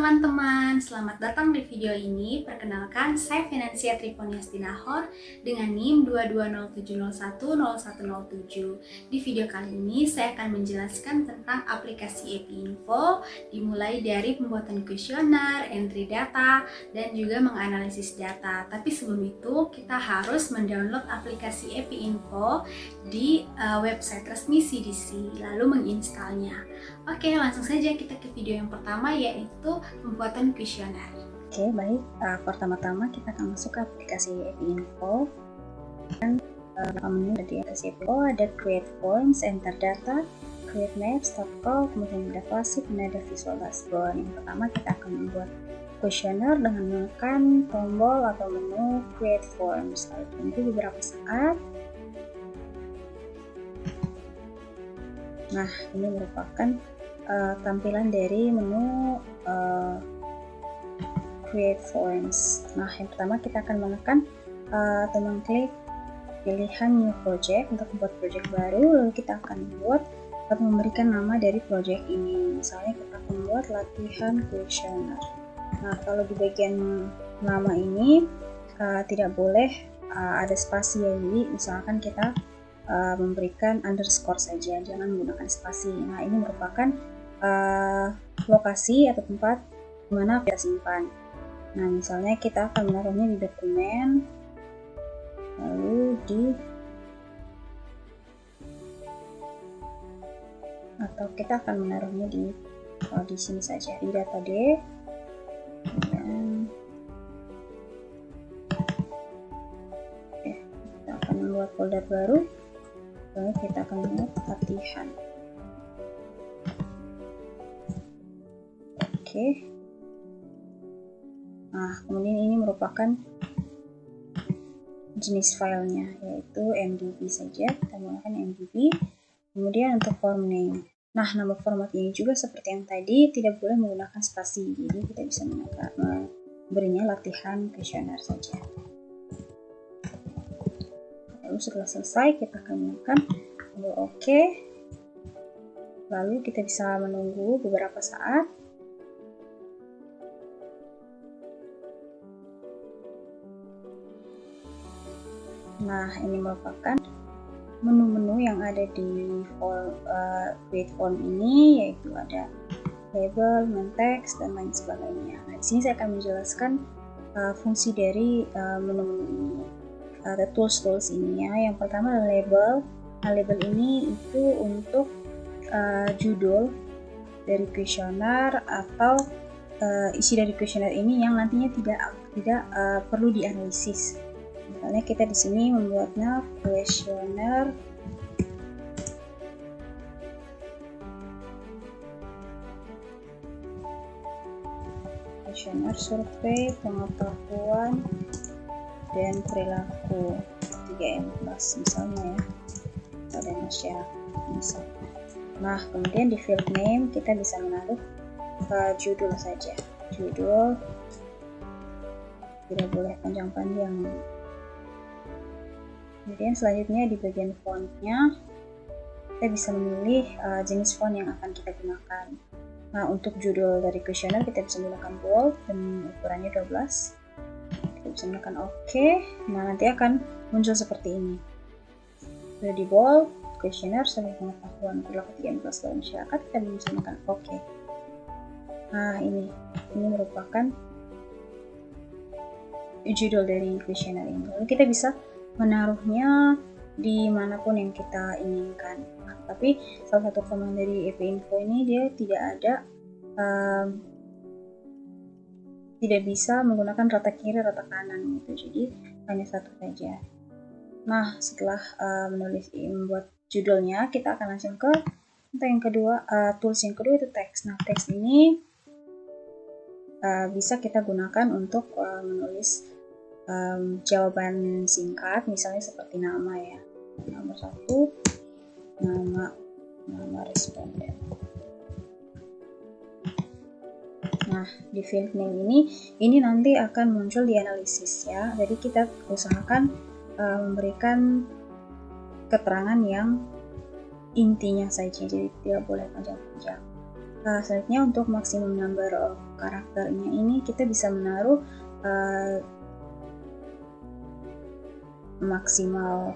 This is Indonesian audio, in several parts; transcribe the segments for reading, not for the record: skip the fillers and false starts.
teman-teman, selamat datang di video ini. Perkenalkan, saya Finansia Triponiasti Nahor dengan NIM 22070100107. Di video kali ini saya akan menjelaskan tentang aplikasi EpiInfo, dimulai dari pembuatan kuesioner, entry data, dan juga menganalisis data. Tapi sebelum itu kita harus mendownload aplikasi EpiInfo di website resmi CDC, lalu menginstalnya. Oke, langsung saja kita ke video yang pertama, yaitu pembuatan kuesioner. Oke, baik. Pertama-tama kita akan masuk ke aplikasi EpiInfo. Dan menu di aplikasi EpiInfo ada Create Forms, Enter Data, Create Maps, Start Call, kemudian ada Klasik, dan ada Visual Dashboard. Yang pertama kita akan membuat kuesioner dengan menekan tombol atau menu Create Forms. Lalu tunggu beberapa saat. Nah, ini merupakan tampilan dari menu Create Forms. Nah, yang pertama kita akan menekan atau mengklik pilihan New Project untuk membuat project baru. Lalu kita akan membuat atau memberikan nama dari project ini. Misalnya kita akan membuat latihan kuesioner. Nah, kalau di bagian nama ini tidak boleh ada spasi ya. Jadi misalkan kita memberikan underscore saja, jangan menggunakan spasi. Nah, ini merupakan lokasi atau tempat di mana kita simpan. Nah, misalnya kita akan menaruhnya di dokumen, lalu atau kita akan menaruhnya di sini saja, di data D. Dan kita akan membuat folder baru. Lalu kita akan membuat latihan. Oke. Nah, kemudian ini merupakan jenis filenya, yaitu MDB saja. Kita menggunakan MDB. Kemudian untuk form name. Nah, nama format ini juga seperti yang tadi, tidak boleh menggunakan spasi. Jadi kita bisa memberinya latihan kuesioner saja. Lalu setelah selesai kita akan menekan tombol OK. Lalu kita bisa menunggu beberapa saat. Nah, ini merupakan menu-menu yang ada di Create Form ini, yaitu ada label, main text, dan lain sebagainya. Nah, di sini saya akan menjelaskan fungsi dari menu-menu ini. Ada tools ini ya. Yang pertama adalah label. Nah, label ini itu untuk judul dari kuesioner atau isi dari kuesioner ini yang nantinya tidak perlu dianalisis. Misalnya kita di sini membuatnya kuesioner survei pengetahuan dan perilaku 3M+ misalnya ya, pada masyarakat misalnya. Nah, kemudian di field name kita bisa menaruh judul saja, judul, tidak boleh panjang-panjang. Kemudian selanjutnya di bagian fontnya kita bisa memilih jenis font yang akan kita gunakan. Nah, untuk judul dari kuesioner kita bisa menggunakan bold dan ukurannya 12. Kita bisa menekan OK. Nah, nanti akan muncul seperti ini. Sudah di bold, kuesioner survei pengetahuan perilaku 3M+ pada masyarakat, kita bisa menekan OK. Nah, ini merupakan judul dari kuesioner ini. Lalu kita bisa menaruhnya dimanapun yang kita inginkan. Nah, tapi salah satu kelemahan dari EpiInfo ini dia tidak bisa menggunakan rata kiri, rata kanan gitu. Jadi hanya satu saja. Nah, setelah membuat judulnya, kita akan langsung ke yang kedua, tools yang kedua itu teks. Nah, teks ini bisa kita gunakan untuk menulis jawaban singkat, misalnya seperti nama ya. Nomor 1, nama responden. Nah, di field name ini nanti akan muncul di analisis ya. Jadi kita usahakan memberikan keterangan yang intinya saja, jadi tidak boleh panjang-panjang. Selanjutnya untuk maximum number of karakternya ini kita bisa menaruh maksimal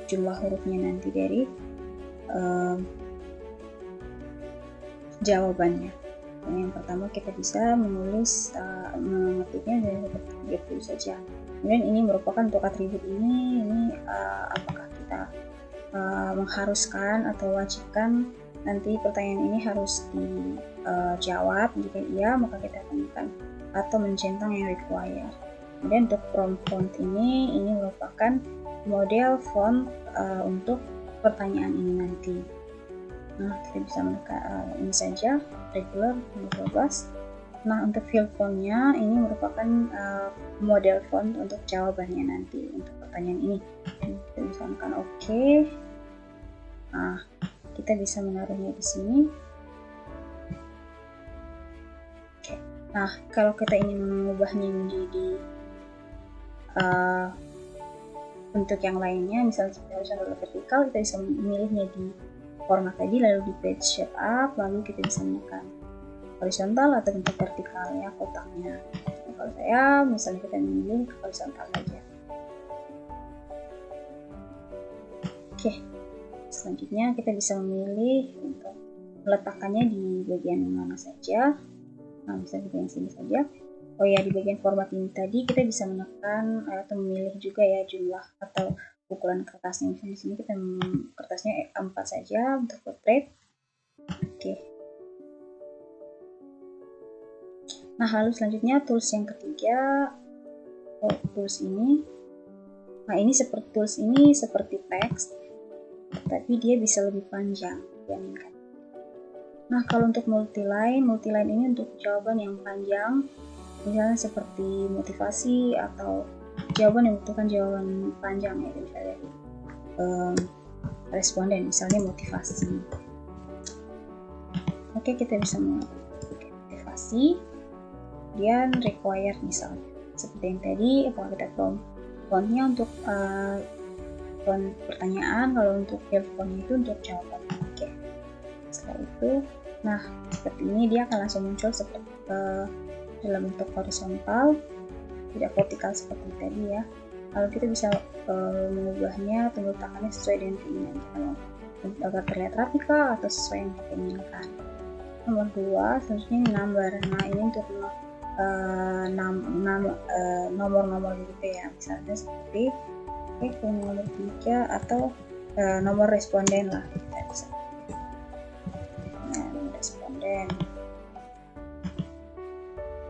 jumlah hurufnya nanti dari jawabannya. Yang pertama kita bisa menulis mengetiknya dari 30 saja. Kemudian ini merupakan untuk atribut ini apakah kita mengharuskan atau wajibkan nanti pertanyaan ini harus dijawab. Jika iya, maka kita temukan atau mencentang yang required. Kemudian untuk prompt font ini merupakan model font untuk pertanyaan ini nanti. Nah, kita bisa menekan ini saja, regular nomor 12. Nah, untuk fill fontnya ini merupakan model font untuk jawabannya nanti untuk pertanyaan ini. Kita bisa menekan OK. Nah, kita bisa menaruhnya di sini. Oke. Nah, kalau kita ingin mengubahnya menjadi bentuk yang lainnya, misalnya horizontal atau vertikal, kita bisa memilihnya di format tadi, lalu di page shape up, lalu kita bisa menekan horizontal atau bentuk vertikal ya kotaknya. Nah, kalau saya misalnya kita memilih horizontal saja. Oke, selanjutnya kita bisa memilih untuk meletakkannya di bagian mana saja. Nah, bisa di bagian sini saja. Oh ya, di bagian format ini tadi kita bisa menekan atau memilih juga ya jumlah atau ukuran kertasnya. Misalnya di sini kita kertasnya A4 saja untuk portrait. Oke. Nah, lalu selanjutnya tools yang ketiga, tools ini. Nah, ini seperti teks, tapi dia bisa lebih panjang dibandingkan. Nah, kalau untuk multiline ini untuk jawaban yang panjang, misalnya seperti motivasi atau jawaban yang membutuhkan jawaban panjang ya, misalnya dari responden, misalnya motivasi. Oke, kita bisa motivasi, kemudian required misalnya seperti yang tadi, apakah kita fontnya untuk font pertanyaan, kalau untuk field fontnya itu untuk jawaban. Oke. Setelah itu, nah seperti ini dia akan langsung muncul seperti dalam bentuk horizontal, tidak vertikal seperti tadi ya. Lalu kita bisa mengubahnya atau meletakkannya sesuai dengan keinginan kita, agar terlihat rapi kah atau sesuai yang kita inginkan. Nomor 2, selanjutnya ini number. Nah, ini untuk nomor-nomor gitu ya, misalnya seperti nomor 3 atau nomor responden lah, kita bisa nomor responden.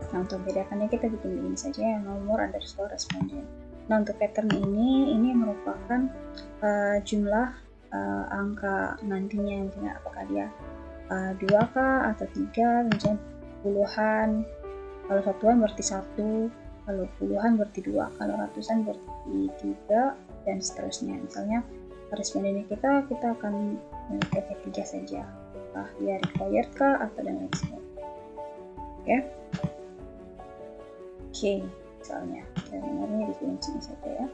Nah, untuk bedakannya kita bikin begini saja ya, nomor underscore responden. Nah, untuk pattern ini merupakan jumlah angka nantinya, misalnya apakah dia 2 kah atau 3, misalnya puluhan. Kalau satuan berarti 1, kalau puluhan berarti 2, kalau ratusan berarti 3, dan seterusnya. Misalnya respondennya kita akan pakai 3 saja, apakah dia required kah atau dan lain sebagainya. Oke, misalnya kita nomornya di sini saja ya,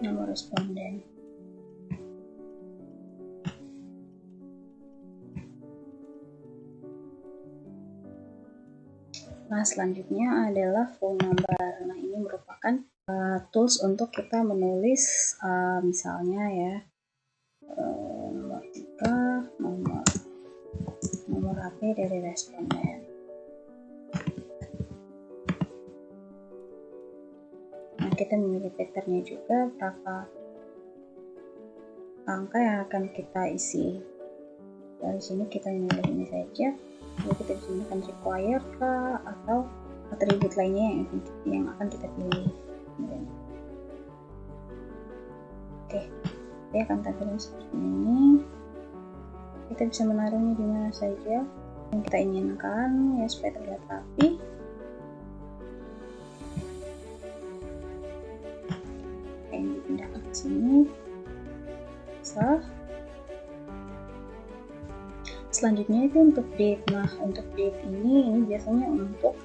nomor responden. Nah, selanjutnya adalah phone number. Nah, ini merupakan tools untuk kita menulis misalnya ya nomor 3, nomor HP dari responden. Nah, kita memilih patternnya juga, berapa angka yang akan kita isi. Dari sini kita memilih ini saja. Lalu kita bisa menggunakan required kah atau atribut lainnya yang akan kita pilih. Oke, dia akan tampilkan seperti ini. Kita bisa menaruhnya di mana saja yang kita inginkan ya, supaya terlihat rapi. Yang dipindahkan ke sini. Bisa. Selanjutnya itu untuk date. Nah, untuk date ini biasanya untuk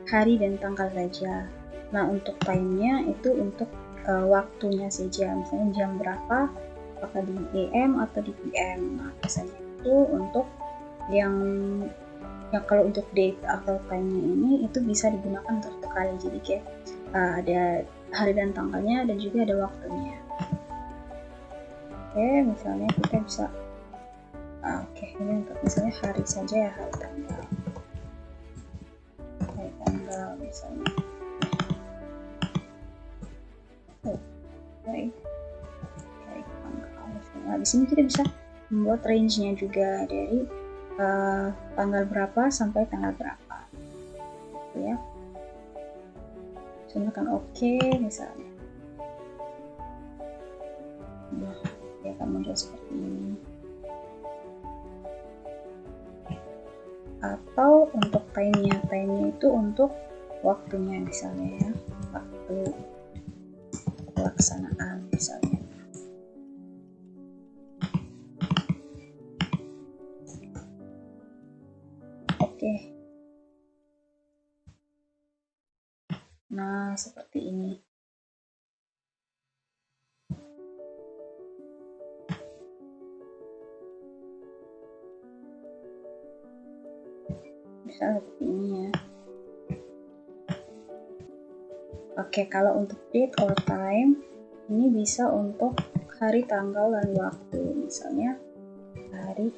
hari dan tanggal saja. Nah, untuk time-nya itu untuk waktunya saja, misalnya jam berapa apakah di AM atau di PM. Nah, biasanya itu untuk yang kalau untuk date atau time-nya ini itu bisa digunakan untuk satu kali. Jadi kayak ada hari dan tanggalnya dan juga ada waktunya. Oke, misalnya kita bisa ini untuk misalnya hari saja ya, hari tanggal misalnya. Nah, di sini kita bisa membuat range-nya juga dari tanggal berapa sampai tanggal berapa, gitu ya. Gunakan OK misalnya. Nah, dia akan muncul seperti ini. Atau untuk time-nya itu untuk waktunya misalnya ya, waktu pelaksanaan misalnya. Oke. Nah, seperti ini. Bisa seperti ini ya. Oke, kalau untuk date or time ini bisa untuk hari, tanggal, dan waktu. Misalnya hari,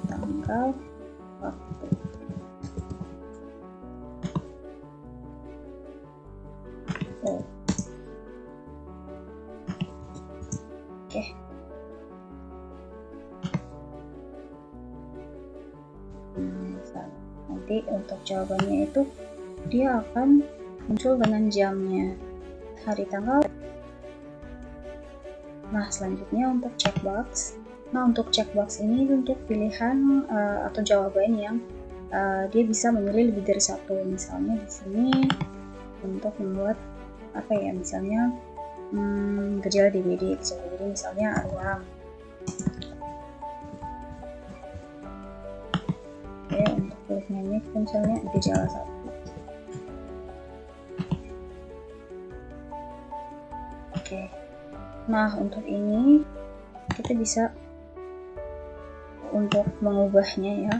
tanggal, waktu. Oke. Nanti untuk jawabannya itu dia akan muncul dengan jamnya, hari, tanggal. Nah, selanjutnya untuk checkbox. Nah, untuk checkbox ini untuk pilihan atau jawaban yang dia bisa memilih lebih dari satu. Misalnya di sini untuk membuat misalnya gejala DBD misalnya alarm. Oke, untuk pilihannya misalnya gejala 1. Oke. Nah, untuk ini kita bisa untuk mengubahnya ya.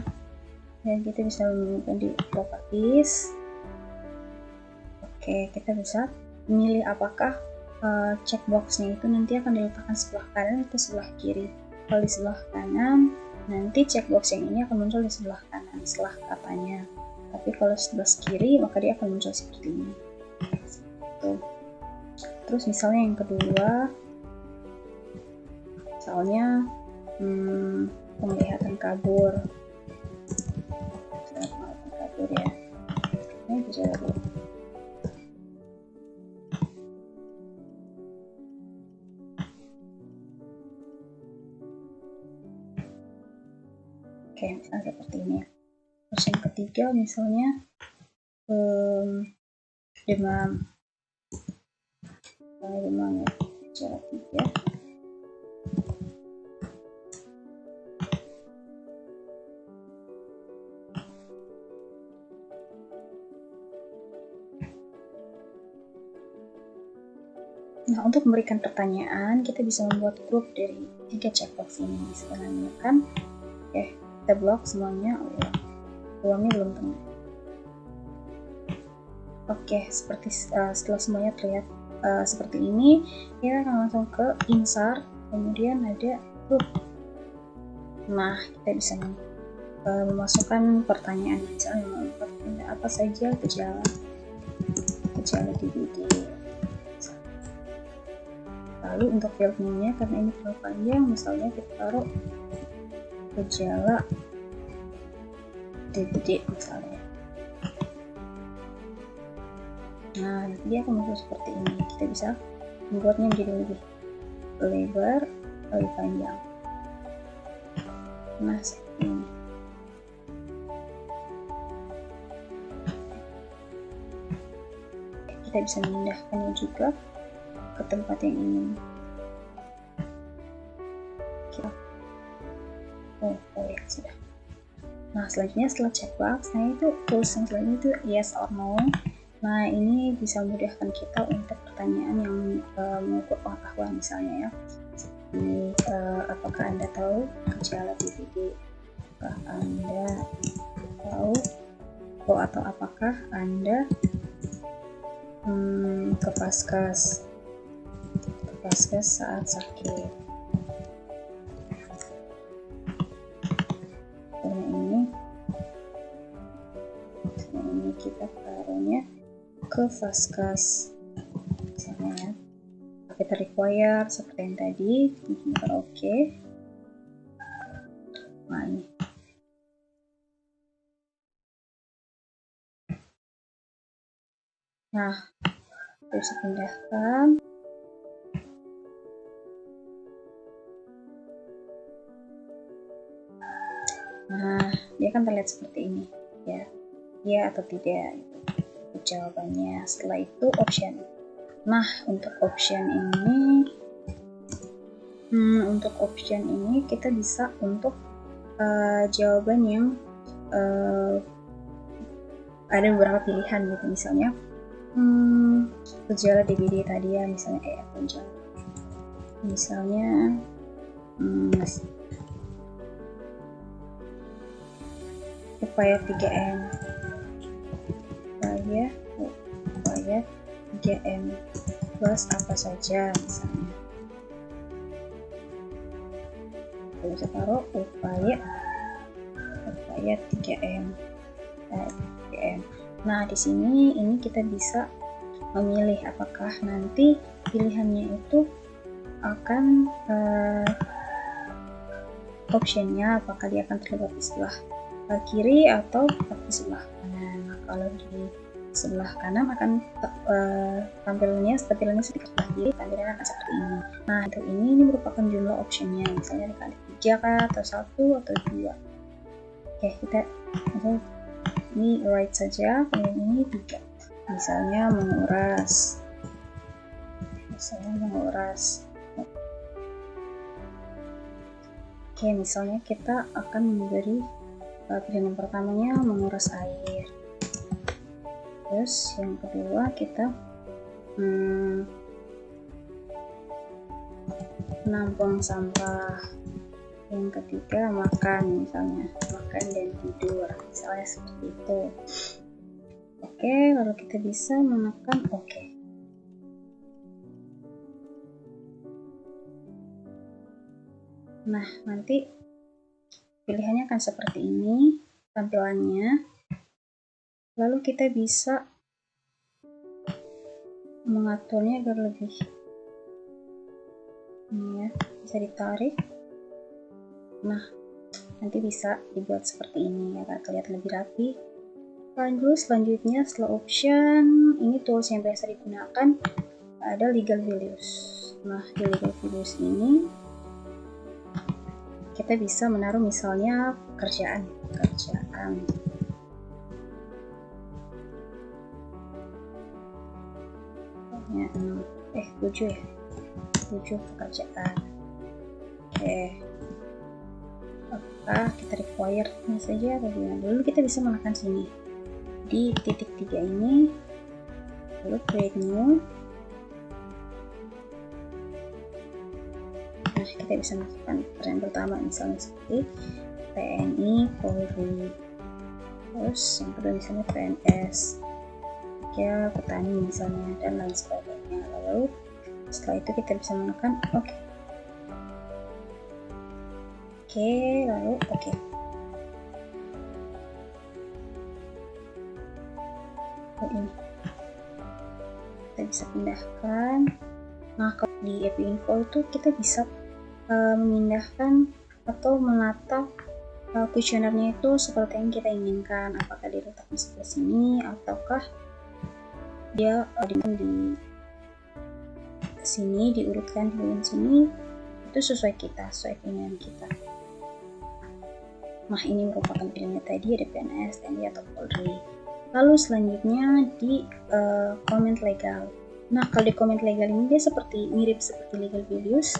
Dan kita bisa menggunakan di properties. Oke, kita bisa memilih apakah checkboxnya itu nanti akan diletakkan sebelah kanan atau sebelah kiri. Kalau di sebelah kanan, nanti checkbox yang ini akan muncul di sebelah kanan setelah katanya. Tapi kalau sebelah kiri, maka dia akan muncul seperti ini. Terus misalnya yang kedua, misalnya penglihatan kabur. Penglihatan kabur ya. Ini bisa dulu. Oke, misalnya seperti ini. Terus yang ketiga misalnya demam ya, gejala 3. Nah, untuk memberikan pertanyaan, kita bisa membuat grup dari 3 checkbox ini. Sebenarnya kan, kita blok semuanya. Uangnya belum penuh. Oke, seperti setelah semuanya terlihat seperti ini, kita akan langsung ke insert, kemudian ada grup. Nah, kita bisa memasukkan pertanyaan, misalnya apa saja gejala DBD. Lalu untuk field name-nya, karena ini terlalu panjang, misalnya kita taruh gejala DBD misalnya. Nah, dia akan muncul seperti ini. Kita bisa membuatnya menjadi lebih lebar, lebih panjang. Nah, seperti ini. Kita bisa memindahkannya juga ke tempat yang ingin. Ya sudah. Nah, selanjutnya setelah checkbox, nah itu tools yang selanjutnya itu yes or no. Nah, ini bisa memudahkan kita untuk pertanyaan yang mengukur pengetahuan misalnya ya. Ini apakah Anda tahu gejala DBD? Apakah Anda tahu atau apakah Anda ke Paskes saat sakit? Ini kita taruhnya ke Paskes misalnya ya. Kita require seperti yang tadi, kita oke. Nah ini. Nah, bisa pindahkan. Nah, dia kan terlihat seperti ini ya. Ya atau tidak itu jawabannya. Setelah itu option. Nah, untuk option ini kita bisa untuk jawaban yang ada beberapa pilihan gitu, misalnya gejala DBD tadi ya, misalnya misalnya upaya 3M, upaya 3M plus apa saja misalnya. Kita bisa taruh upaya 3M. Nah, di sini ini kita bisa memilih apakah nanti pilihannya itu akan optionnya apakah dia akan terlibat di sebelah kiri atau di sebelah kanan. Nah, kalau di sebelah kanan akan tampilannya seperti sebelah kiri, tampilannya akan seperti ini. Nah, untuk ini merupakan jumlah optionnya, misalnya dikali 3 kah, atau 1 atau 2. Oke, kita ini right saja, kemudian ini 3. Misalnya menguras. Oke, misalnya kita akan memberi pilihan yang pertamanya menguras air. Terus yang kedua kita menampung sampah. Yang ketiga makan, misalnya makan dan tidur, misalnya seperti itu. Oke, lalu kita bisa menekan oke. Nah, nanti pilihannya akan seperti ini tampilannya. Lalu kita bisa mengaturnya agar lebih ini ya, bisa ditarik. Nah, nanti bisa dibuat seperti ini agar terlihat lebih rapi. Lalu selanjutnya setelah option, ini tools yang biasa digunakan ada legal values. Nah, di legal values ini kita bisa menaruh misalnya pekerjaan. 7 ya, 7 pekerjaan. Oke, apakah kita require saja atau gimana? Dulu kita bisa menekan sini di titik 3 ini, lalu create new. Nah, kita bisa masukkan pekerjaan pertama misalnya seperti TNI, Polri, terus yang kedua misalnya PNS, ya petani misalnya, dan lain sebagainya. Lalu setelah itu kita bisa menekan oke. Lalu oke. Ini kita bisa pindahkan. Nah, kalau di AP Info itu kita bisa memindahkan atau menata kuesionernya itu seperti yang kita inginkan, apakah diletakkan sebelah sini ataukah dia di sini, diurutkan di bagian sini. Itu sesuai keinginan kita. Nah, ini merupakan pilihannya tadi, ada PNS, TNI atau Polri. Lalu selanjutnya di comment legal. Nah, kalau di comment legal ini dia mirip seperti legal values,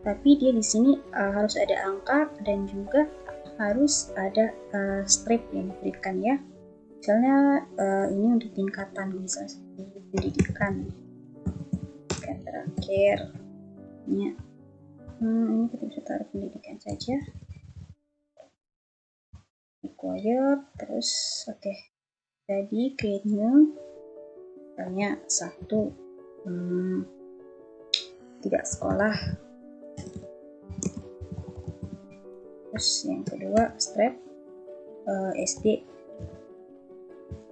tapi dia di sini harus ada angka dan juga harus ada strip yang diberikan ya. Misalnya ini untuk tingkatan, misalnya seperti pendidikan, yang terakhir ya, Ini kita bisa taruh pendidikan saja, required, terus oke. Jadi create new, misalnya 1 tidak sekolah, terus yang kedua strap SD.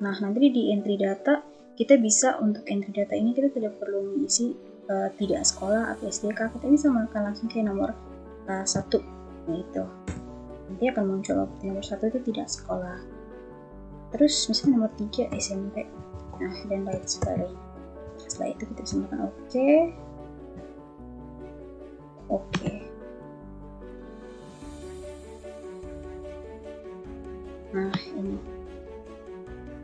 Nah, nanti di entry data kita bisa, untuk entry data ini kita tidak perlu mengisi tidak sekolah atau SDK, kita bisa menekan langsung ke nomor 1, yaitu nanti akan muncul nomor 1 itu tidak sekolah, terus misalnya nomor 3 SMP, nah dan lain sebagainya. Setelah itu kita bisa menekan oke. Nah, ini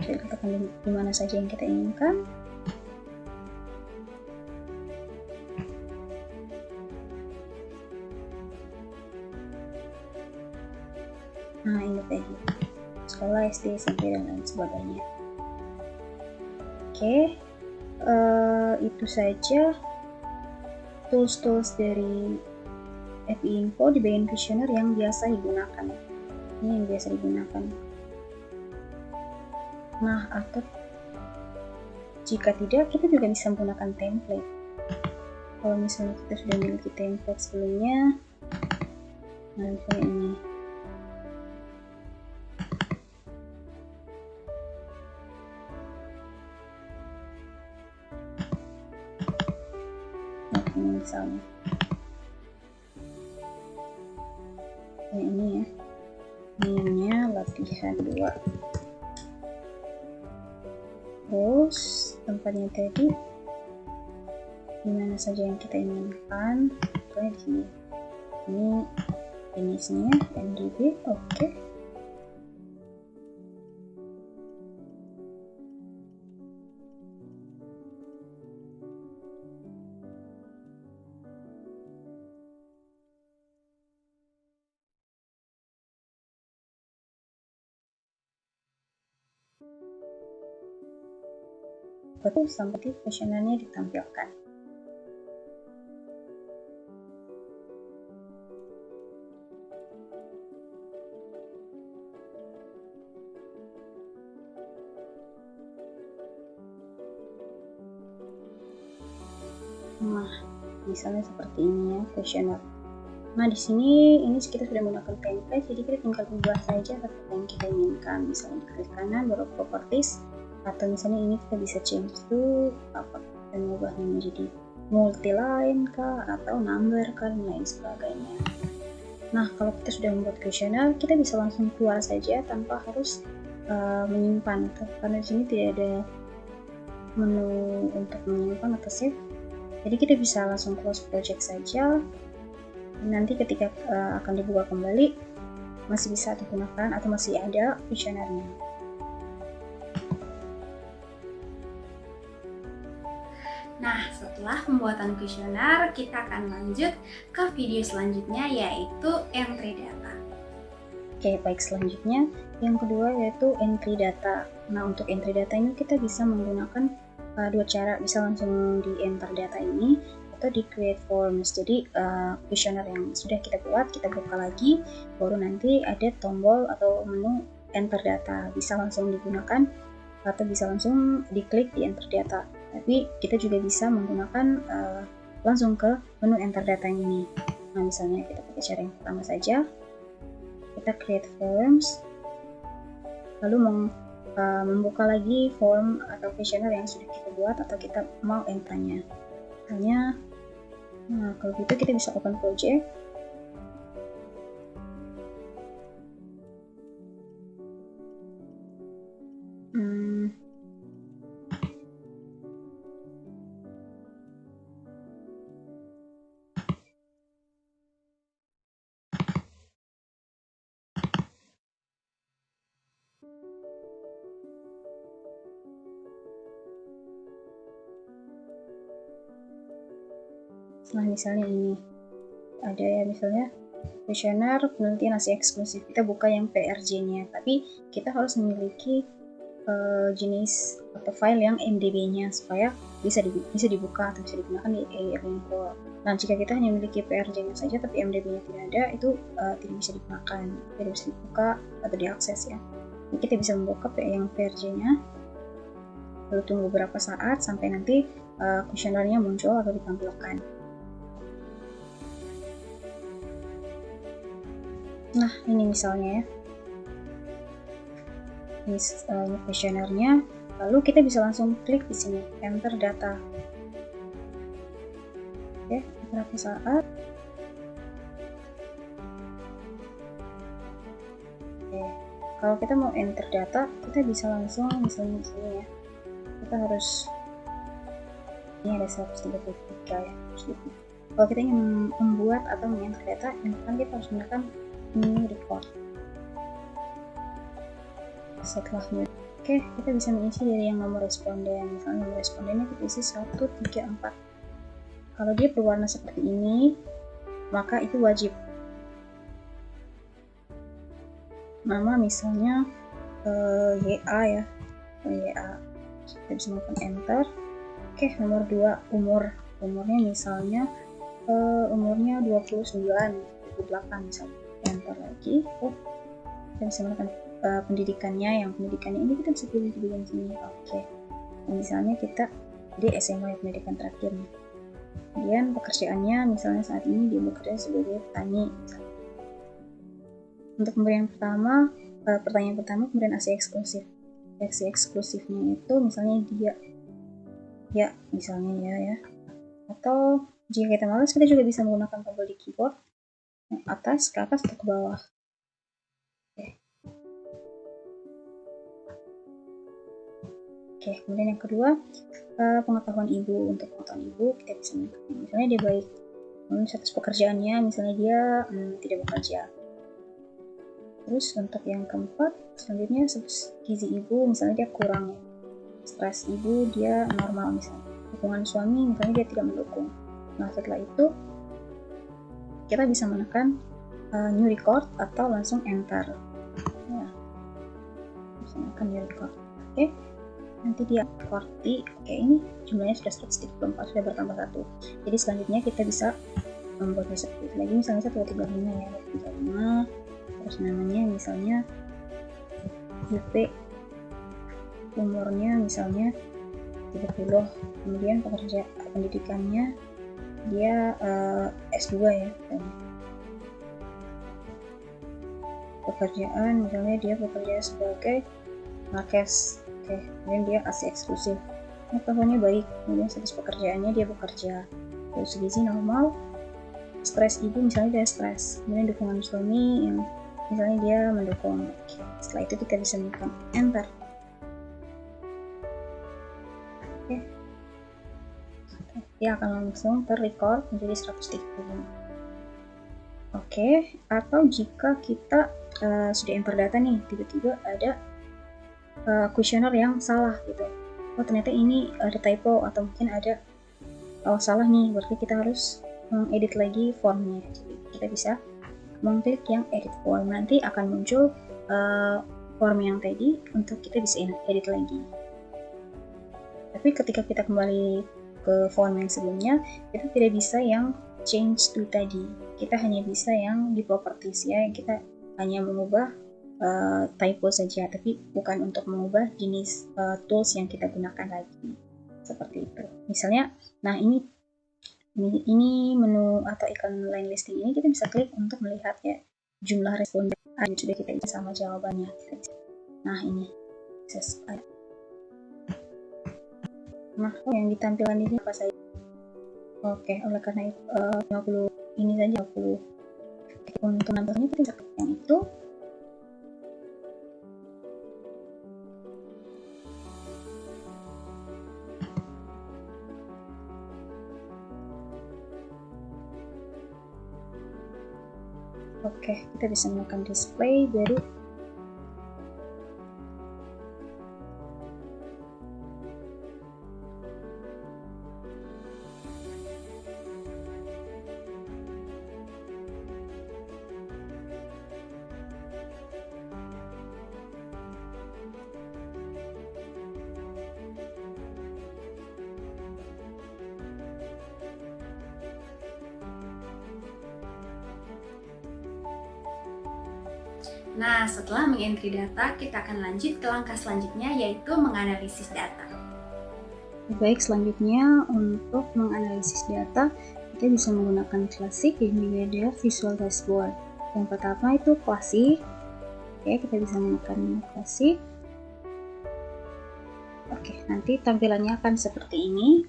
kita katakan di mana saja yang kita inginkan. Nah, ini tadi sekolah SD, SMP, dan lain sebagainya. Oke, itu saja tools-tools dari FI Info di bagian kuesioner yang biasa digunakan. Ini yang biasa digunakan. Nah, atau jika tidak, kita juga bisa menggunakan template. Kalau misalnya kita sudah memiliki template sebelumnya, nah misalnya ini. Nah, ini misalnya. Nah, ini ya. Ini latihan 2. Terus tempatnya tadi dimana saja yang kita inginkan, contohnya di sini. Ini jenisnya MDB, oke. Betul, sampai kuesionernya ditampilkan. Nah, misalnya seperti ini ya, kuesioner. Nah, di sini ini kita sudah menggunakan template, jadi kita tinggal ubah saja apa yang kita inginkan. Misalnya klik kanan baru properties, atau misalnya ini kita bisa change to apa, dan mengubahnya menjadi multi line kah, atau number kah, dan lain sebagainya. Nah, kalau kita sudah membuat kuesioner, kita bisa langsung keluar saja tanpa harus menyimpan, karena di sini tidak ada menu untuk menyimpan atau save. Jadi kita bisa langsung close project saja. Nanti ketika akan dibuka kembali masih bisa digunakan atau masih ada kuesionernya. Nah, setelah pembuatan kuesioner, kita akan lanjut ke video selanjutnya, yaitu entry data. Oke, baik, selanjutnya yang kedua yaitu entry data. Nah, untuk entry data ini kita bisa menggunakan 2 cara, bisa langsung di enter data ini atau di create forms. Jadi kuesioner yang sudah kita buat, kita buka lagi, baru nanti ada tombol atau menu enter data, bisa langsung digunakan atau bisa langsung diklik di enter data. Tapi kita juga bisa menggunakan langsung ke menu enter data ini. Nah, misalnya kita pakai cara yang pertama saja, kita create forms, lalu membuka lagi form atau kuesioner yang sudah kita buat atau kita mau enter-nya. Misalnya, nah kalau gitu kita bisa open project. Nah, misalnya ini ada ya, misalnya kuesioner penelitian ASI eksklusif, kita buka yang PRJ-nya, tapi kita harus memiliki jenis atau file yang MDB-nya supaya bisa dibuka atau bisa digunakan di AirInfo. Nah, jika kita hanya memiliki PRJ-nya saja tapi MDB-nya tidak ada, itu tidak bisa digunakan, tidak bisa dibuka atau diakses ya. Jadi kita bisa membuka yang PRJ-nya, lalu tunggu beberapa saat sampai nanti kuesionernya muncul atau ditampilkan. Nah, ini misalnya ya, ini kuesionernya. Lalu kita bisa langsung klik di sini, enter data. Oke, beberapa saat. Oke, kalau kita mau enter data, kita bisa langsung misalnya di sini ya. Kita harus, ini ada 133 ya. Kalau kita ingin membuat atau mengenter data, kita harus menggunakan new record. Setelah new, oke, kita bisa mengisi dari yang nomor responden. Misalnya nomor respondennya kita isi 134. Kalau dia berwarna seperti ini, maka itu wajib. Nama misalnya YA ya, YA. Kita bisa melakukan enter. Oke, nomor 2 umurnya misalnya umurnya 29, 28 misalnya. Enter lagi. Oh, kita bisa melakukan pendidikannya. Yang pendidikannya ini kita bisa pilih di bagian sini. Oke. Misalnya kita di SMA pendidikan terakhirnya. Kemudian pekerjaannya misalnya saat ini dia bekerja sebagai petani. Untuk pemberian pertama, pertanyaan pertama kemudian aksi eksklusif. Aksi eksklusifnya itu misalnya dia, ya misalnya ya. Atau jika kita malas, kita juga bisa menggunakan tombol di keyboard yang atas, ke atas, atau ke bawah. Oke, kemudian yang kedua, pengetahuan ibu. Untuk pengetahuan ibu, kita bisa menggunakan, misalnya dia baik, status pekerjaannya, misalnya dia tidak bekerja. Terus untuk yang keempat, selanjutnya status gizi ibu, misalnya dia kurang ya. Stres ibu, dia normal misalnya. Dukungan suami, misalnya dia tidak mendukung. Nah, setelah itu, kita bisa menekan new record atau langsung enter. Ya, bisa menekan new record. Oke. Nanti dia recordi. Oke, ini jumlahnya sudah 134, sudah bertambah 1. Jadi selanjutnya kita bisa membuatnya seperti itu lagi, misalnya 135 ya, 135. Terus namanya misalnya IP, umurnya misalnya 30, kemudian pendidikannya dia S2 ya. Pekerjaan misalnya dia bekerja sebagai nakes. Oke, kemudian dia aksi eksklusif. Pengetahuannya baik, kemudian status pekerjaannya dia bekerja. Terus gizi normal. Stres ibu misalnya dia stres. Kemudian dukungan suami yang misalnya dia mendukung. Oke, setelah itu kita bisa menekan enter. Oke, dia akan langsung terrecord menjadi 135. Oke, atau jika kita sudah enter data nih, tiba-tiba ada kuesioner yang salah gitu. Oh, ternyata ini ada typo atau mungkin ada salah nih, berarti kita harus mengedit lagi formnya. Jadi kita bisa mengklik yang edit form, nanti akan muncul form yang tadi untuk kita bisa edit lagi. Tapi ketika kita kembali ke form yang sebelumnya, kita tidak bisa yang change to tadi, kita hanya bisa yang di properties ya, yang kita hanya mengubah typo saja, tapi bukan untuk mengubah jenis tools yang kita gunakan lagi, seperti itu. Misalnya, nah ini menu atau ikon line listing ini kita bisa klik untuk melihat ya jumlah responden sudah kita isi sama jawabannya. Nah ini selesai. Nah, yang ditampilkan ini apa saja? Oke, oleh karena itu 50 ini saja 50. Untuk nampilnya kita bisa klik yang itu. Oke, kita bisa menekan display baru. Nah, setelah mengentry data, kita akan lanjut ke langkah selanjutnya, yaitu menganalisis data. Baik, selanjutnya untuk menganalisis data, kita bisa menggunakan Classic dan juga ada Visual Dashboard. Yang pertama itu Classic. Oke, kita bisa menggunakan Classic. Oke, nanti tampilannya akan seperti ini.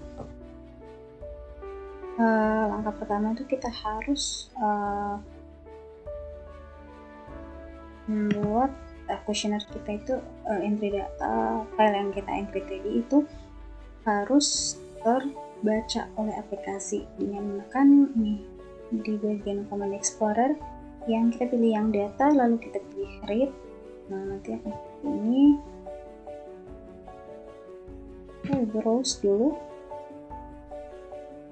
Langkah pertama itu kita harus membuat kuesioner kita itu entry data file yang kita entry tadi itu harus terbaca oleh aplikasi dengan menekan nih di bagian Command Explorer yang kita pilih yang data, lalu kita pilih read. Nah, nanti akan seperti ini. Kita browse dulu,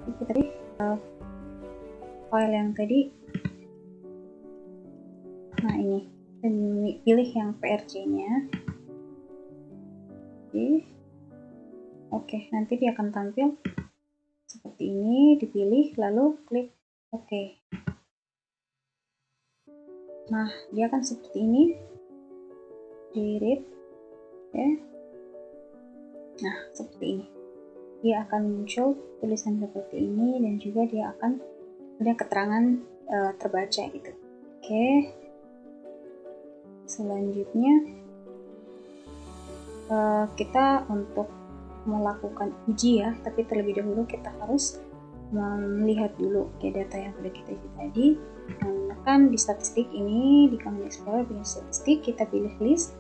kita pilih file yang tadi. Nah, ini kita pilih yang PRC-nya. Oke, nanti dia akan tampil seperti ini, dipilih lalu klik OK. Nah, dia akan seperti ini, di read ya. Nah, seperti ini dia akan muncul tulisan seperti ini, dan juga dia akan ada keterangan terbaca gitu. Oke, selanjutnya kita untuk melakukan uji ya, tapi terlebih dahulu kita harus melihat dulu ke data yang sudah kita isi tadi. Menekan di statistik ini, di Command Explorer pilih statistik, kita pilih list.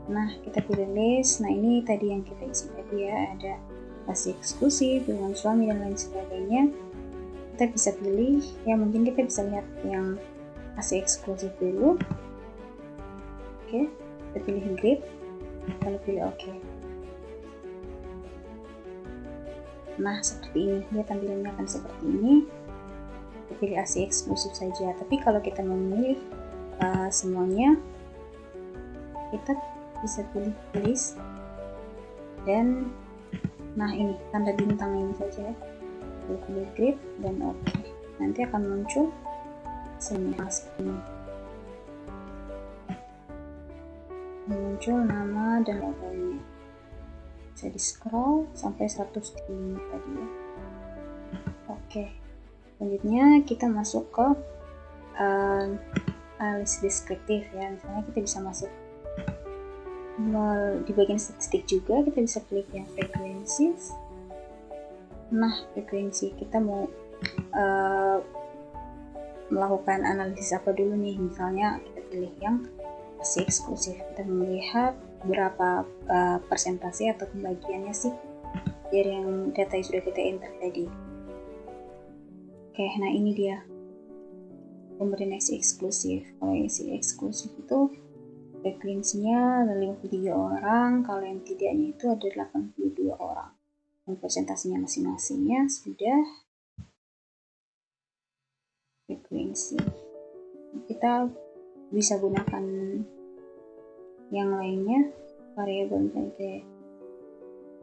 Nah, kita pilih list. Nah, ini tadi yang kita isi tadi ya, ada kasih eksklusif, hubungan suami dan lain sebagainya. Kita bisa pilih ya, mungkin kita bisa lihat yang kasih eksklusif dulu. Oke, kita pilih grid, lalu pilih OK. Nah, seperti ini dia tampilannya akan seperti ini. Kita pilih AC eksklusif saja, tapi kalau kita memilih semuanya, kita bisa pilih list, dan nah ini tanda bintang ini saja, pilih grid dan OK. Nanti akan muncul semua seperti ini, muncul nama dan logonya. Bisa di scroll sampai 100 ini tadi ya. Oke, selanjutnya kita masuk ke analisis deskriptif ya. Misalnya kita bisa masuk di bagian statistik juga, kita bisa klik yang frequencies. Nah, frekuensi kita mau melakukan analisis apa dulu nih, misalnya kita pilih yang masih eksklusif, kita melihat berapa persentase atau pembagiannya sih dari yang data yang sudah kita enter tadi. Oke, nah ini dia pemberian isi eksklusif. Kalau isi eksklusif itu frekuensinya ada 53 orang, kalau yang tidaknya itu ada 82 orang. Dan persentasenya masing-masingnya sudah frekuensi. Kita bisa gunakan yang lainnya, variabel kayak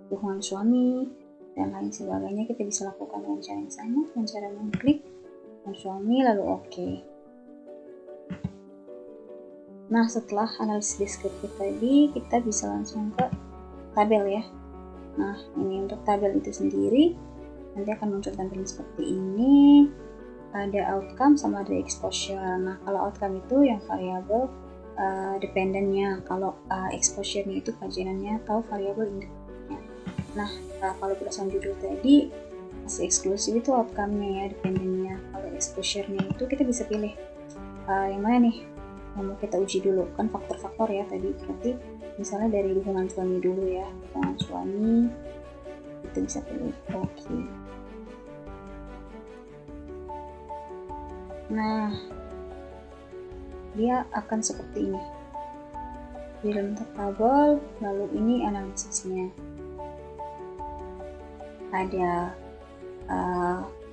hubungan suami dan lain sebagainya. Kita bisa lakukan dengan cara yang sama, dengan cara mengklik suami lalu OK. Nah, setelah analisis deskriptif tadi, kita bisa langsung ke tabel ya. Nah, ini untuk tabel itu sendiri nanti akan muncul tampilan seperti ini. Ada outcome sama ada exposure. Nah, kalau outcome itu yang variabel dependennya, kalau exposure-nya itu kajiannya atau variabel independentnya. Nah, kalau berdasarkan judul tadi, masih eksklusif itu outcome-nya ya, dependennya. Kalau exposure-nya itu kita bisa pilih yang mana nih yang mau kita uji dulu, kan faktor-faktor ya tadi. Berarti misalnya dari hubungan suami dulu ya, hubungan suami kita bisa pilih OK. Nah, dia akan seperti ini di dalam tabel. Lalu ini analisisnya, ada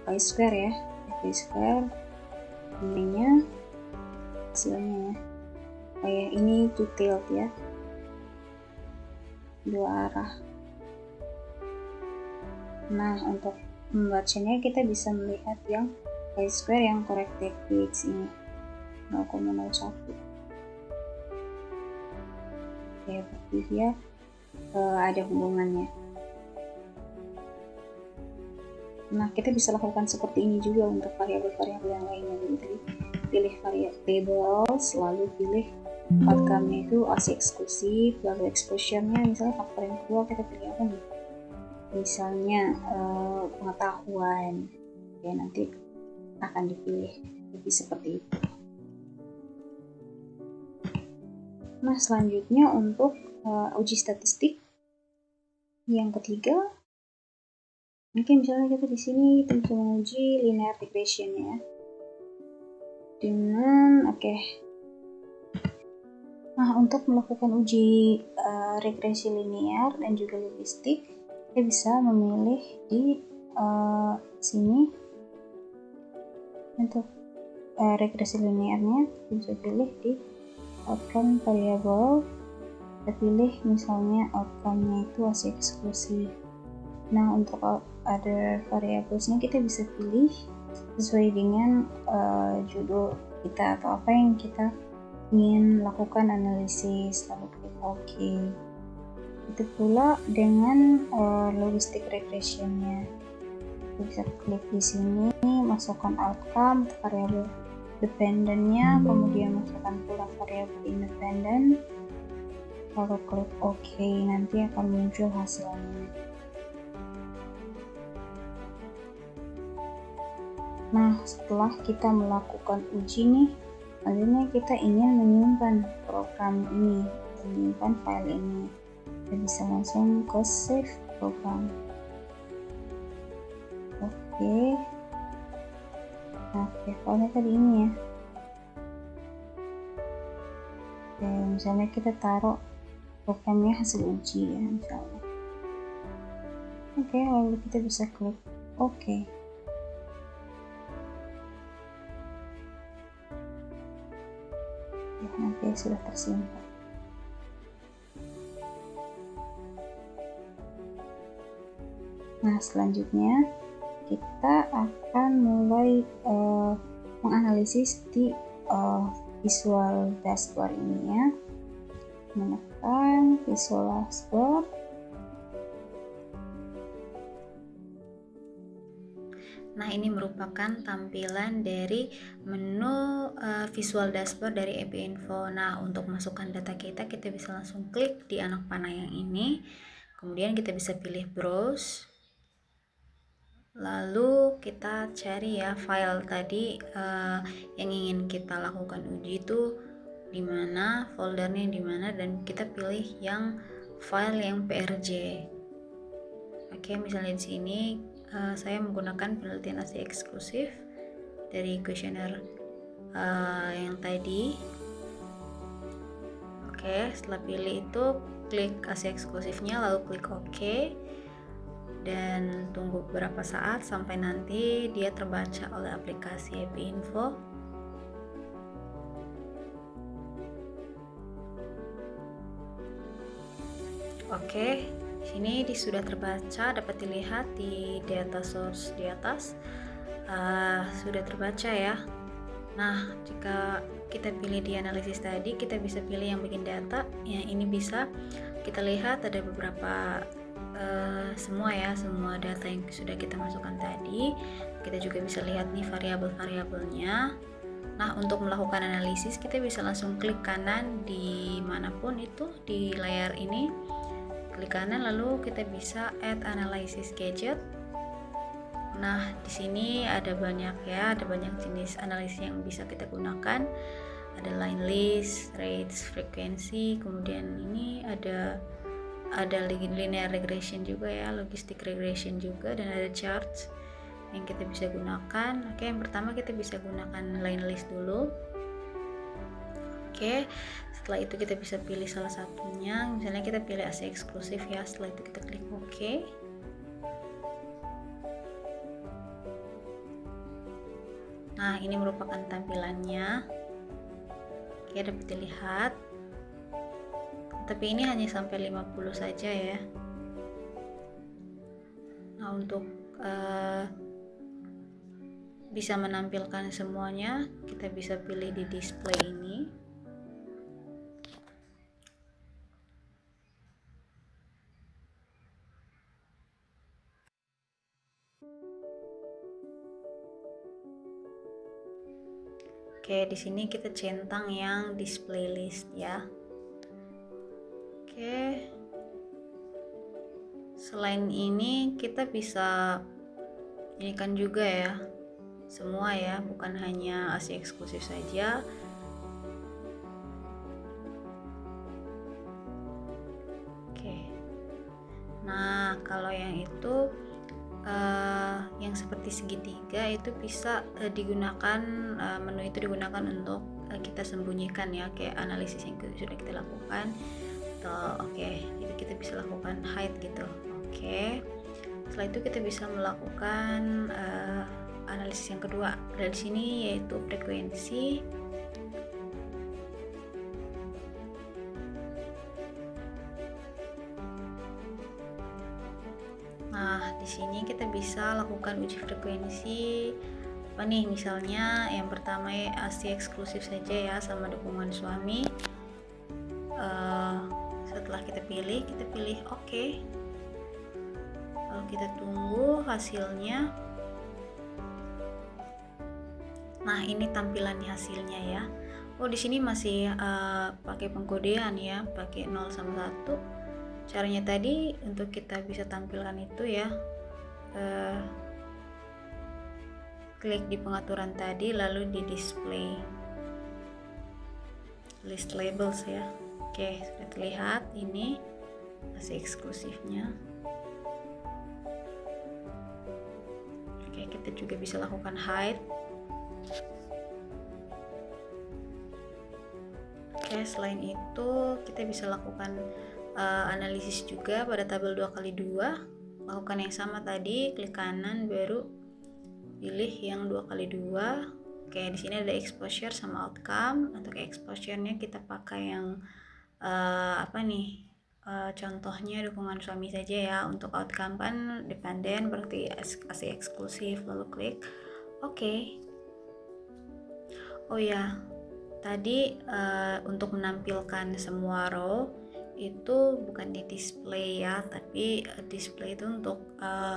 chi-square ya, chi-square ininya hasilnya ya, kayak ini two-tailed ya, dua arah. Nah, untuk membacanya kita bisa melihat yang chi-square yang corrected pH ini 0,01. ya berarti dia ada hubungannya. Nah, kita bisa lakukan seperti ini juga untuk variabel-variabel yang lainnya. Jadi pilih variables, lalu pilih outcome-nya itu ASI eksklusif, lalu exposure-nya misalnya faktor yang kedua kita pilih apa nih? Misalnya pengetahuan, ya nanti akan dipilih lebih seperti itu. Nah, selanjutnya untuk uji statistik yang ketiga, mungkin misalnya kita di sini kita bisa menguji linear regression ya, dengan Nah, untuk melakukan uji regresi linear dan juga logistik, kita bisa memilih di sini untuk regresi linearnya. Kita bisa pilih di outcome variable, kita pilih misalnya outcome-nya itu ASI eksklusif. Nah, untuk other variables-nya kita bisa pilih sesuai dengan judul kita atau apa yang kita ingin lakukan analisis, lalu klik OK. Itu pula dengan logistic regression-nya. Kita bisa klik di sini, masukkan outcome atau variabel dependent-nya, kemudian masukkan pula variabel independent, lalu klik OK. Nanti akan muncul hasilnya. Nah, setelah kita melakukan uji nih, selanjutnya kita ingin menyimpan program ini, menyimpan file ini. Kita bisa langsung ke save program. Oke. Nah, filenya tadi ini ya. Oke, misalnya kita taruh programnya hasil uji ya, misalnya. Oke, lalu kita bisa klik OK. Nanti sudah tersimpan. Nah, selanjutnya kita akan mulai menganalisis di visual dashboard ini ya. Menekan visual dashboard. Nah, ini merupakan tampilan dari menu visual dashboard dari EP Info. Nah, untuk masukkan data kita bisa langsung klik di anak panah yang ini. Kemudian kita bisa pilih browse. Lalu kita cari ya file tadi yang ingin kita lakukan uji itu di mana, foldernya di mana, dan kita pilih yang file yang PRJ. Oke, misalnya di sini saya menggunakan penelitian ASI eksklusif dari kuesioner yang tadi. Oke, setelah pilih itu klik ASI eksklusifnya, lalu klik OK dan tunggu beberapa saat sampai nanti dia terbaca oleh aplikasi EP Info. Oke, sini sudah terbaca, dapat dilihat di data source di atas sudah terbaca ya. Nah, jika kita pilih di analisis tadi, kita bisa pilih yang bikin data. Ya, ini bisa kita lihat ada beberapa semua data yang sudah kita masukkan tadi. Kita juga bisa lihat nih variabel-variabelnya. Nah, untuk melakukan analisis kita bisa langsung klik kanan di manapun itu di layar ini. Klik kanan lalu kita bisa add analysis gadget. Nah, di sini ada banyak jenis analisis yang bisa kita gunakan. Ada line list, rates, frekuensi, kemudian ini ada linear regression juga ya, logistic regression juga, dan ada charts yang kita bisa gunakan. Oke, yang pertama kita bisa gunakan line list dulu. Oke, setelah itu kita bisa pilih salah satunya, misalnya kita pilih ASI eksklusif ya. Setelah itu kita klik OK. Nah, ini merupakan tampilannya. Oke, dapat dilihat. Tapi ini hanya sampai 50 saja ya. Nah, untuk bisa menampilkan semuanya, kita bisa pilih di display ini. Oke, di sini kita centang yang display list ya. Oke. Selain ini kita bisa ini kan juga ya, semua ya, bukan hanya ASI eksklusif saja. Oke. Nah, kalau yang itu yang seperti segitiga itu bisa digunakan, menu itu digunakan untuk kita sembunyikan ya, kayak analisis yang sudah kita lakukan. Oke, itu kita bisa lakukan hide gitu. Oke. Setelah itu kita bisa melakukan analisis yang kedua dari sini, yaitu frekuensi. Nah, di sini kita bisa lakukan uji frekuensi. Apa nih, misalnya yang pertama ASI eksklusif saja ya, sama dukungan suami. Setelah kita pilih oke. Lalu kita tunggu hasilnya. Nah, ini tampilan hasilnya ya. Oh, di sini masih pakai pengkodean ya, pakai 0 sama 1. Caranya tadi untuk kita bisa tampilkan itu ya, klik di pengaturan tadi lalu di display list labels ya. Oke, sudah terlihat ini masih eksklusifnya. Oke, kita juga bisa lakukan hide. Oke, selain itu kita bisa lakukan analisis juga pada tabel 2x2. Lakukan yang sama tadi, klik kanan baru pilih yang 2x2. Oke, di sini ada exposure sama outcome. Untuk exposure-nya kita pakai yang contohnya dukungan suami saja ya. Untuk outcome kan dependen, berarti ASI eksklusif. Lalu klik oke. Oh ya, tadi untuk menampilkan semua row itu bukan di display ya, tapi display itu untuk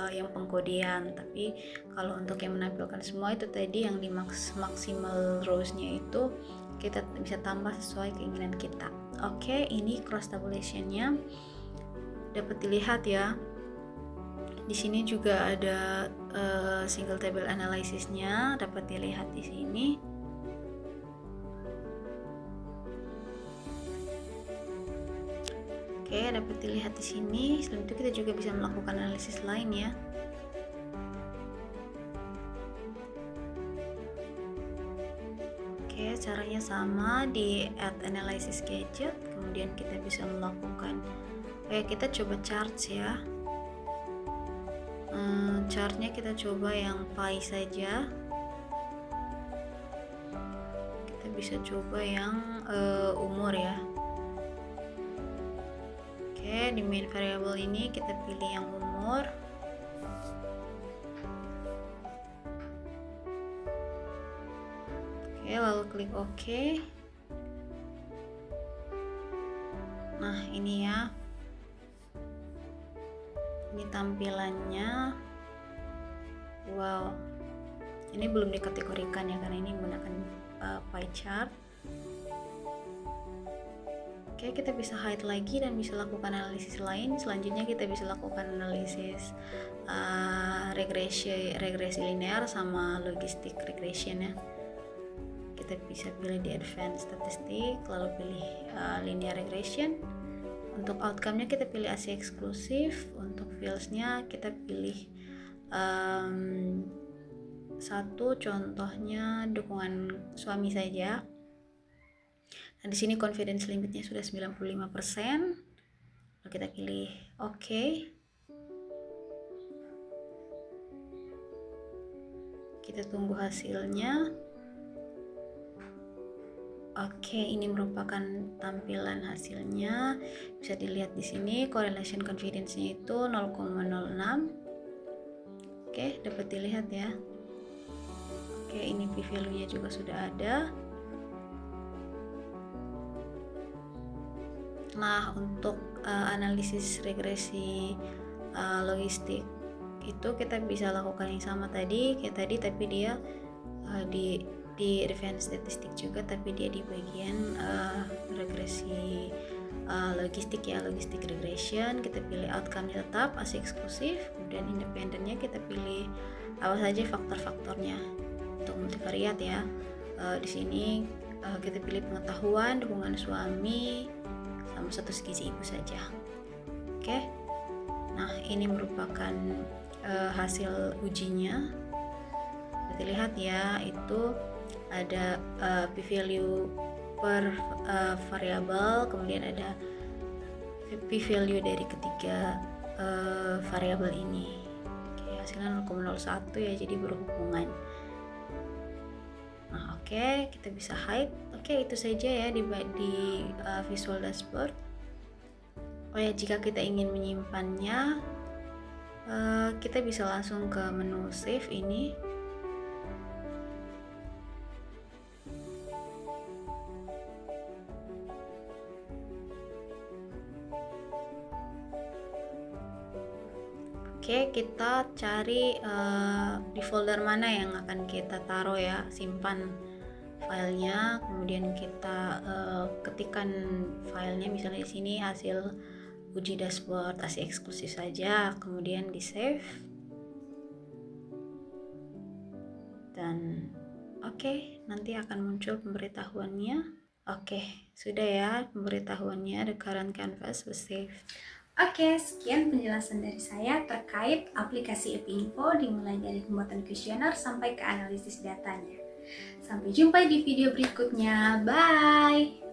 yang pengkodean. Tapi kalau untuk yang menampilkan semua itu tadi yang di maksimal rows-nya itu kita bisa tambah sesuai keinginan kita. Oke, ini cross tabulation-nya dapat dilihat ya. Di sini juga ada single table analysis-nya dapat dilihat di sini. Oke, dapat dilihat di sini. Selain itu kita juga bisa melakukan analisis lain ya. Oke, caranya sama, di add analysis gadget. Kemudian kita bisa melakukan, kita coba charts ya. Chartnya kita coba yang pie saja. Kita bisa coba yang umur ya. Oke, di main variable ini kita pilih yang umur. Oke, lalu klik OK. Nah, ini ya. Ini tampilannya. Wow. Ini belum dikategorikan ya, karena ini menggunakan pie chart. Oke, kita bisa hide lagi dan bisa lakukan analisis lain. Selanjutnya kita bisa lakukan analisis regresi linear sama logistik regression ya. Kita bisa pilih di advanced statistik, lalu pilih linear regression. Untuk outcome-nya kita pilih ASI eksklusif. Untuk fields-nya kita pilih satu, contohnya dukungan suami saja. Nah, di sini confidence limitnya sudah 95%. Lalu kita pilih OK. Kita tunggu hasilnya. Oke, ini merupakan tampilan hasilnya. Bisa dilihat di sini correlation confidence-nya itu 0,06. Oke, dapat dilihat ya. Oke, ini p-value-nya juga sudah ada. Nah, untuk analisis regresi logistik itu kita bisa lakukan yang sama tadi kayak tadi, tapi dia di di advanced statistik juga, tapi dia di bagian regresi logistik ya, logistik regression. Kita pilih outcome tetap, ASI eksklusif, kemudian independennya kita pilih apa saja faktor-faktornya untuk multivariat ya. Di sini kita pilih pengetahuan, dukungan suami, sama status gizi ibu saja. Oke. Nah, ini merupakan hasil ujinya. Kita lihat ya, itu ada p-value per variabel, kemudian ada p-value dari ketiga variabel ini. Oke, hasilnya 0,01 ya, jadi berhubungan. Nah, oke, kita bisa hide. Oke, itu saja ya di Visual Dashboard. Oh ya, jika kita ingin menyimpannya, kita bisa langsung ke menu save ini. Oke, kita cari di folder mana yang akan kita taruh ya, simpan filenya, kemudian kita ketikkan filenya, misalnya di sini hasil uji dashboard ASI eksklusif saja, kemudian di save, dan oke, nanti akan muncul pemberitahuannya. Oke, sudah ya pemberitahuannya, the current canvas was saved. Oke, sekian penjelasan dari saya terkait aplikasi Epinfo, dimulai dari pembuatan kuesioner sampai ke analisis datanya. Sampai jumpa di video berikutnya. Bye!